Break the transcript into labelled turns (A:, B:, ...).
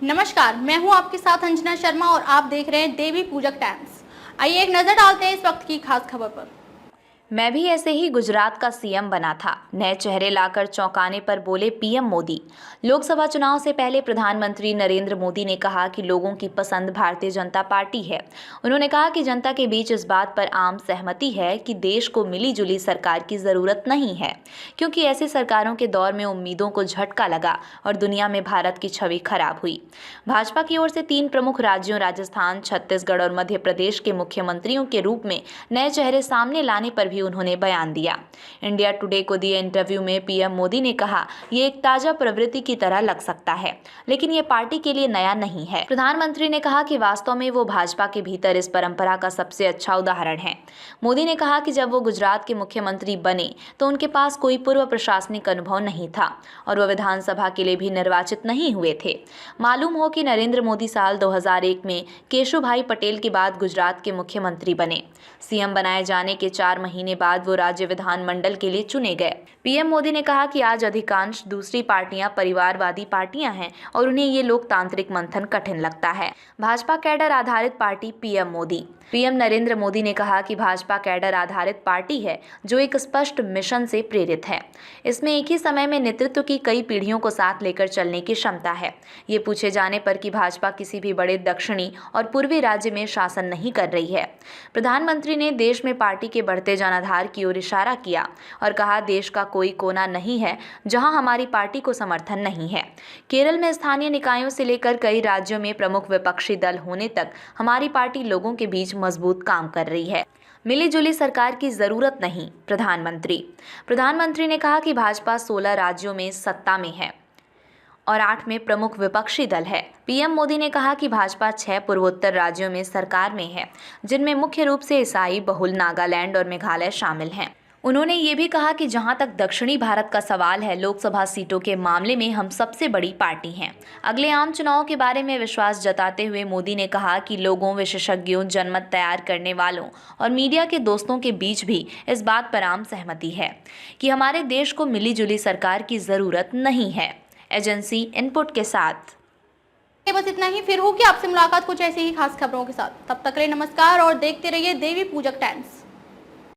A: नमस्कार, मैं हूं आपके साथ अंजना शर्मा और आप देख रहे हैं देवी पूजक टाइम्स। आइए एक नजर डालते हैं इस वक्त की खास खबर पर।
B: मैं भी ऐसे ही गुजरात का सीएम बना था, नए चेहरे लाकर चौंकाने पर बोले पीएम मोदी। लोकसभा चुनाव से पहले प्रधानमंत्री नरेंद्र मोदी ने कहा कि लोगों की पसंद भारतीय जनता पार्टी है। उन्होंने कहा कि जनता के बीच इस बात पर आम सहमति है कि देश को मिली जुली सरकार की जरूरत नहीं है, क्योंकि ऐसी सरकारों के दौर में उम्मीदों को झटका लगा और दुनिया में भारत की छवि खराब हुई। भाजपा की ओर से 3 प्रमुख राज्यों राजस्थान, छत्तीसगढ़ और मध्य प्रदेश के मुख्यमंत्रियों के रूप में नए चेहरे सामने लाने पर भी उन्होंने बयान दिया। इंडिया टुडे को दिए इंटरव्यू में पीएम मोदी ने कहा, ये एक ताजा प्रवृत्ति की तरह लग सकता है, लेकिन ये पार्टी के लिए नया नहीं है। प्रधानमंत्री ने कहा कि वास्तव में वो भाजपा के भीतर इस परंपरा का सबसे अच्छा उदाहरण है। मोदी ने कहा कि जब वो गुजरात के मुख्यमंत्री बने तो उनके पास कोई पूर्व प्रशासनिक अनुभव नहीं था और वो विधानसभा के लिए भी निर्वाचित नहीं हुए थे। मालूम हो कि नरेंद्र मोदी साल 2001 में केशुभाई पटेल के बाद गुजरात के मुख्यमंत्री बने। सीएम बनाए जाने के 4 महीने बाद वो राज्य विधानमंडल के लिए चुने गए। पीएम मोदी ने कहा कि आज अधिकांश दूसरी पार्टियां परिवारवादी पार्टियां हैं और उन्हें ये लोकतांत्रिक मंथन कठिन लगता है। भाजपा कैडर आधारित party PM Modi. PM Narendra Modi ने कहा कि भाजपा कैडर आधारित पार्टी है जो एक स्पष्ट मिशन से प्रेरित है। इसमें एक ही समय में नेतृत्व की कई पीढ़ियों को साथ लेकर चलने की क्षमता है। ये पूछे जाने पर कि भाजपा किसी भी बड़े दक्षिणी और पूर्वी राज्य में शासन नहीं कर रही है, प्रधानमंत्री ने देश में पार्टी के बढ़ते जनाधार की ओर इशारा किया और कहा, देश का कोई कोना नहीं है जहां हमारी पार्टी को समर्थन नहीं है। केरल में स्थानीय निकायों से लेकर कई राज्यों में प्रमुख विपक्षी दल होने तक हमारी पार्टी लोगों के बीच मजबूत काम कर रही है। मिली जुली सरकार की जरूरत नहीं। प्रधानमंत्री ने कहा कि भाजपा 16 राज्यों में सत्ता में है और 8 में प्रमुख विपक्षी दल है। पीएम मोदी ने कहा कि भाजपा 6 पूर्वोत्तर राज्यों में सरकार में है, जिनमें मुख्य रूप से ईसाई बहुल नागालैंड और मेघालय शामिल हैं। उन्होंने ये भी कहा कि जहां तक दक्षिणी भारत का सवाल है, लोकसभा सीटों के मामले में हम सबसे बड़ी पार्टी हैं। अगले आम चुनाव के बारे में विश्वास जताते हुए मोदी ने कहा कि लोगों, विशेषज्ञों, जनमत तैयार करने वालों और मीडिया के दोस्तों के बीच भी इस बात पर आम सहमति है कि हमारे देश को मिली जुली सरकार की जरूरत नहीं है। एजेंसी इनपुट के साथ
A: बस इतना ही, फिर होगी आपसे मुलाकात कुछ ऐसी ही खास खबरों के साथ। तब तक के लिए नमस्कार और देखते रहिए देवी पूजक टाइम्स।